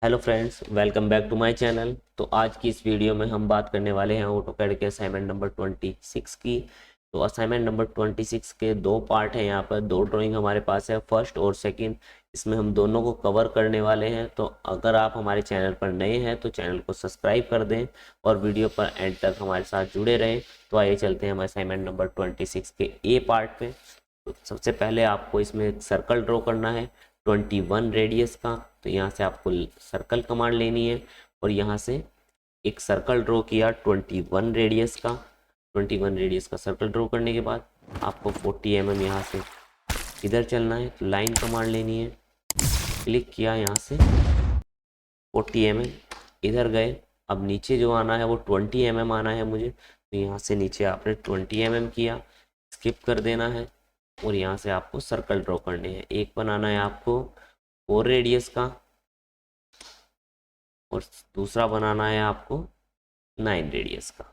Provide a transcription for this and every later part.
Hello friends, welcome back to my channel. तो आज की इस वीडियो में हम बात करने वाले हैं ऑटोकैड के असाइनमेंट नंबर 26 की। तो असाइनमेंट नंबर 26 के दो पार्ट हैं, यहाँ पर दो ड्राइंग हमारे पास है, फर्स्ट और सेकंड। इसमें हम दोनों को कवर करने वाले हैं। तो अगर आप हमारे चैनल पर नए हैं तो चैनल को सब्सक्राइब कर दें और वीडियो पर एंड तक हमारे साथ जुड़े रहें। तो आइए चलते हैं हम असाइनमेंट नंबर 26 के ए पार्ट पे। तो सबसे पहले आपको इसमें एक सर्कल ड्रॉ करना है 21 रेडियस का। तो यहाँ से आपको सर्कल कमांड लेनी है और यहाँ से एक सर्कल ड्रॉ किया 21 रेडियस का। 21 रेडियस का सर्कल ड्रॉ करने के बाद आपको 40 mm यहाँ से इधर चलना है। तो लाइन कमांड लेनी है, क्लिक किया, यहाँ से 40 mm इधर गए। अब नीचे जो आना है वो 20 mm आना है मुझे। तो यहाँ से नीचे आपने 20 mm किया, स्किप कर देना है और यहाँ से आपको सर्कल ड्रॉ करने हैं। एक बनाना है आपको 4 रेडियस का और दूसरा बनाना है आपको 9 रेडियस का।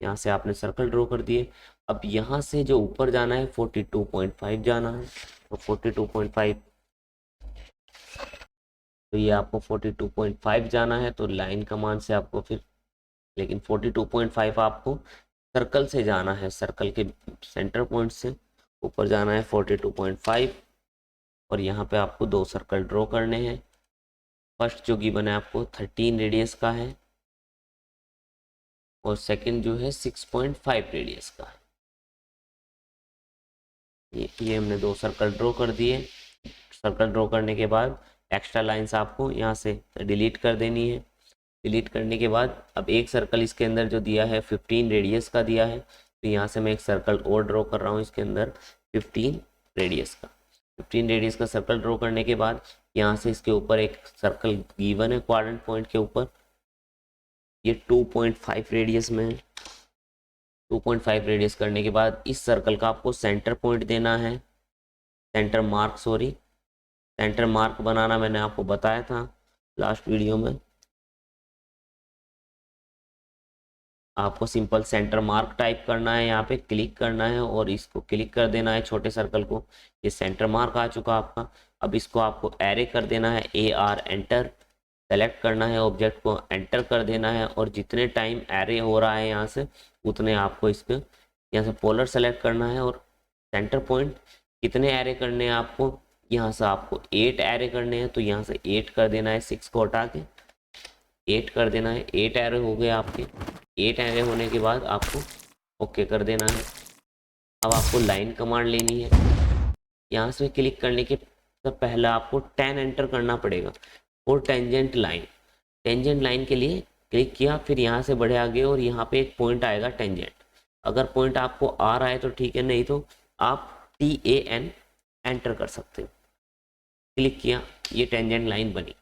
यहाँ से आपने सर्कल ड्रॉ कर दिए। अब यहाँ से जो ऊपर जाना है 42.5 जाना है। तो 42.5, तो ये आपको 42.5 जाना है। तो लाइन कमांड से आपको फिर, लेकिन 42.5 आपको सर्कल से जाना है, सर्कल के सेंटर पॉइंट से ऊपर जाना है 42.5। और यहाँ पे आपको दो सर्कल ड्रॉ करने हैं। फर्स्ट जो गिवन है आपको 13 रेडियस का है और सेकंड जो है 6.5 रेडियस का है। ये हमने दो सर्कल ड्रॉ कर दिए। सर्कल ड्रॉ करने के बाद एक्स्ट्रा लाइंस आपको यहाँ से डिलीट कर देनी है। डिलीट करने के बाद अब एक सर्कल इसके अंदर जो दिया है 15 रेडियस का दिया है। तो यहाँ से मैं एक सर्कल और ड्रॉ कर रहा हूँ इसके अंदर 15 रेडियस का। 15 रेडियस का सर्कल ड्रॉ करने के बाद यहाँ से इसके ऊपर एक सर्कल गिवन है क्वाड्रेंट पॉइंट के ऊपर, ये 2.5 रेडियस में है। 2.5 रेडियस करने के बाद इस सर्कल का आपको सेंटर पॉइंट देना है, centre mark, sorry centre mark बनाना मैंने आपको बताया था लास्ट वीडियो में। आपको सिंपल सेंटर मार्क टाइप करना है, यहाँ पे क्लिक करना है और इसको क्लिक कर देना है छोटे सर्कल को। ये सेंटर मार्क आ चुका आपका। अब इसको आपको एरे कर देना है, AR एंटर सेलेक्ट करना है, ऑब्जेक्ट को एंटर कर देना है और जितने टाइम एरे हो रहा है यहाँ से उतने आपको इसको यहाँ से पोलर सेलेक्ट करना है। और सेंटर पॉइंट कितने एरे करने हैं आपको, यहाँ से आपको 8 एरे करने हैं। तो यहाँ से 8 कर देना है, 6 को हटा के 8 कर देना है। 8 एरे हो गए आपके। 8 एरे होने के बाद आपको ओके कर देना है। अब आपको लाइन कमांड लेनी है। यहाँ से क्लिक करने के पहले आपको 10 एंटर करना पड़ेगा और टेंजेंट लाइन, टेंजेंट लाइन के लिए क्लिक किया, फिर यहाँ से बढ़े आगे और यहाँ पे एक पॉइंट आएगा टेंजेंट। अगर पॉइंट आपको आ रहा है तो ठीक है, नहीं तो आप TAN एंटर कर सकते हो। क्लिक किया, ये टेंजेंट लाइन बनी।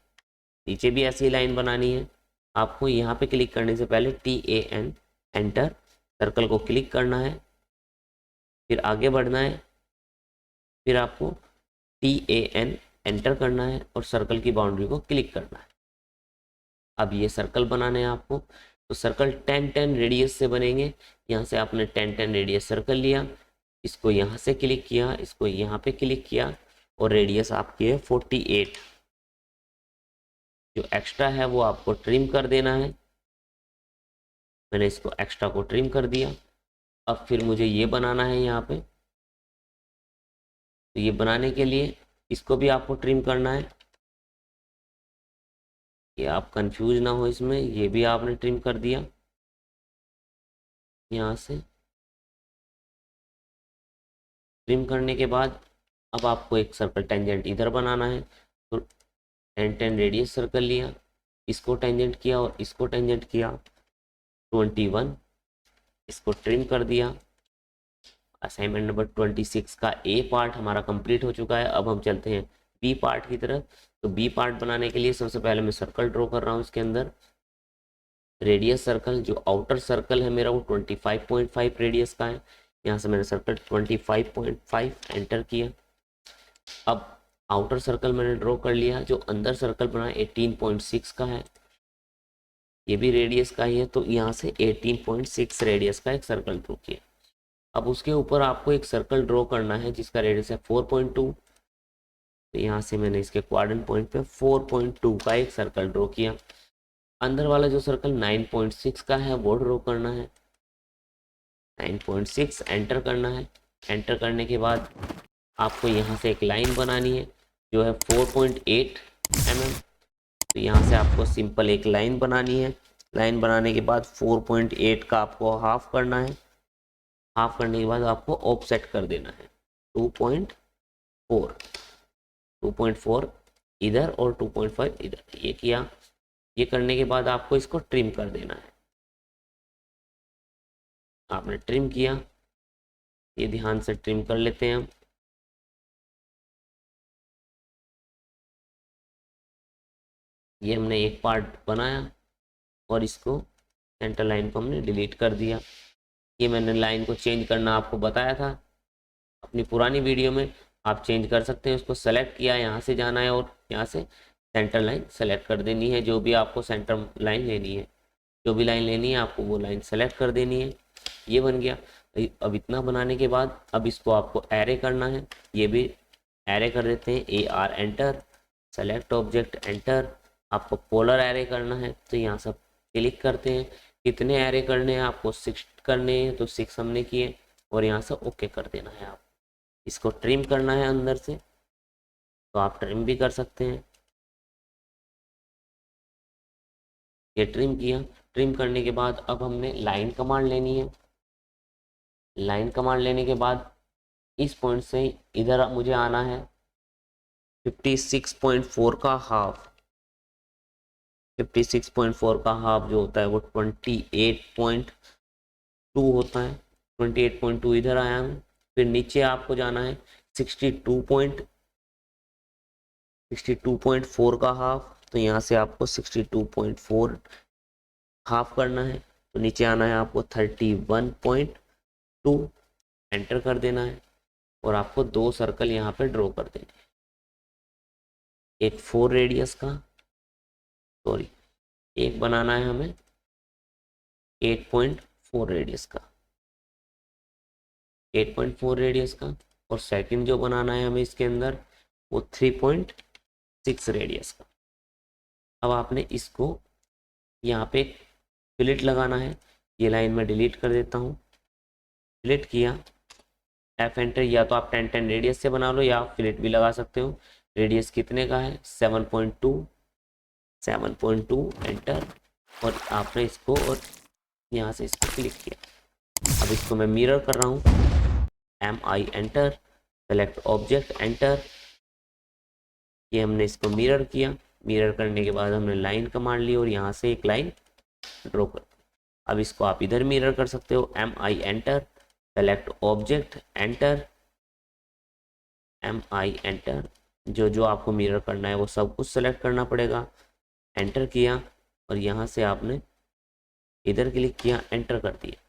नीचे भी ऐसी लाइन बनानी है आपको। यहाँ पे क्लिक करने से पहले TAN एंटर, सर्कल को क्लिक करना है, फिर आगे बढ़ना है, फिर आपको TAN एंटर करना है और सर्कल की बाउंड्री को क्लिक करना है। अब ये सर्कल बनाने हैं आपको। तो सर्कल 10-10 रेडियस से बनेंगे। यहाँ से आपने 10-10 रेडियस सर्कल लिया, इसको यहाँ से क्लिक किया, इसको यहाँ पे क्लिक किया और रेडियस आपकी है 48। जो एक्स्ट्रा है वो आपको ट्रिम कर देना है। मैंने इसको एक्स्ट्रा को ट्रिम कर दिया। अब फिर मुझे ये बनाना है यहाँ पे। तो ये बनाने के लिए इसको भी आपको ट्रिम करना है। ये आप कंफ्यूज ना हो इसमें, ये भी आपने ट्रिम कर दिया यहाँ से। ट्रिम करने के बाद अब आपको एक सर्कल टेंजेंट इधर बनाना है। तो 10-10 रेडियस सर्कल लिया, इसको टेंजेंट किया और इसको टेंजेंट किया 21, इसको ट्रिम कर दिया। असाइनमेंट नंबर 26 का ए पार्ट हमारा कंप्लीट हो चुका है। अब हम चलते हैं बी पार्ट की तरफ। तो बी पार्ट बनाने के लिए सबसे पहले मैं सर्कल ड्रॉ कर रहा हूँ। इसके अंदर रेडियस सर्कल, जो आउटर सर्कल है मेरा वो 25.5 रेडियस का है। यहाँ से मैंने सर्कल 25.5 एंटर किया। अब आउटर सर्कल मैंने ड्रॉ कर लिया। जो अंदर सर्कल बना 18.6 का है, ये भी रेडियस का ही है। तो यहाँ से 18.6 रेडियस का एक सर्कल ड्रॉ किया। अब उसके ऊपर आपको एक सर्कल ड्रॉ करना है जिसका रेडियस है 4.2। तो यहाँ से मैंने इसके क्वाड्रेंट पॉइंट पे 4.2 का एक सर्कल ड्रॉ किया। अंदर वाला जो सर्कल 9.6 का है वो ड्रॉ करना है। 9.6 एंटर करना है। एंटर करने के बाद आपको यहाँ से एक लाइन बनानी है जो है 4.8 mm। तो यहाँ से आपको सिंपल एक लाइन बनानी है। लाइन बनाने के बाद 4.8 का आपको हाफ करना है। हाफ करने के बाद आपको ऑफसेट कर देना है 2.4 इधर और 2.5 इधर। ये किया। ये करने के बाद आपको इसको ट्रिम कर देना है। आपने ट्रिम किया, ये ध्यान से ट्रिम कर लेते हैं हम। ये हमने एक पार्ट बनाया और इसको सेंटर लाइन को हमने डिलीट कर दिया। ये मैंने लाइन को चेंज करना आपको बताया था अपनी पुरानी वीडियो में, आप चेंज कर सकते हैं। उसको सेलेक्ट किया, यहाँ से जाना है और यहाँ से सेंटर लाइन सेलेक्ट कर देनी है। जो भी आपको सेंटर लाइन लेनी है, जो भी लाइन लेनी है आपको वो लाइन सेलेक्ट कर देनी है। ये बन गया। अब इतना बनाने के बाद अब इसको आपको एरे करना है। ये भी एरे कर देते हैं, AR enter, select object enter. आपको पोलर एरे करना है तो यहाँ सब क्लिक करते हैं। कितने एरे करने हैं आपको? 6 करने हैं, तो 6 हमने किए और यहाँ से ओके कर देना है। आप इसको ट्रिम करना है अंदर से तो आप ट्रिम भी कर सकते हैं। ये ट्रिम किया। ट्रिम करने के बाद अब हमने लाइन कमांड लेनी है। लाइन कमांड लेने के बाद इस पॉइंट से इधर मुझे आना है 56.4 का हाफ। 56.4 का हाफ जो होता है वो 28.2 होता है। 28.2 इधर आया हूँ। फिर नीचे आपको जाना है 62.4 का हाफ। तो यहाँ से आपको 62.4 हाफ करना है। तो नीचे आना है आपको 31.2 एंटर कर देना है और आपको 2 सर्कल यहाँ पे ड्रॉ कर देने हैं। एक 4 रेडियस का, सॉरी एक बनाना है हमें 8.4 रेडियस का, 8.4 रेडियस का। और सेकंड जो बनाना है हमें इसके अंदर वो 3.6 रेडियस का। अब आपने इसको यहाँ पे फिलेट लगाना है। ये लाइन में डिलीट कर देता हूँ। फिलेट किया, F एंटर। या तो आप 10 रेडियस से बना लो या आप फिलेट भी लगा सकते हो। रेडियस कितने का है? 7.2 एंटर। और आपने इसको और यहाँ से इसको क्लिक किया। अब इसको मैं मिरर कर रहा हूँ, MI enter, select object enter. ये हमने इसको मिरर किया। मिरर करने के बाद हमने लाइन कमांड ली और यहाँ से एक लाइन ड्रॉ कर। अब इसको आप इधर मिरर कर सकते हो, MI enter, select object enter, MI enter. जो जो आपको मिरर करना है वो सब कुछ सेलेक्ट करना पड़ेगा। एंटर किया और यहाँ से आपने इधर क्लिक किया, एंटर कर दिया।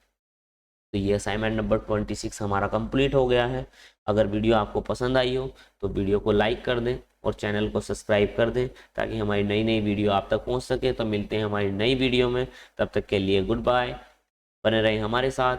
तो ये असाइनमेंट नंबर 26 हमारा कंप्लीट हो गया है। अगर वीडियो आपको पसंद आई हो तो वीडियो को लाइक कर दें और चैनल को सब्सक्राइब कर दें ताकि हमारी नई नई वीडियो आप तक पहुंच सके। तो मिलते हैं हमारी नई वीडियो में, तब तक के लिए गुड बाय। बने रहें हमारे साथ।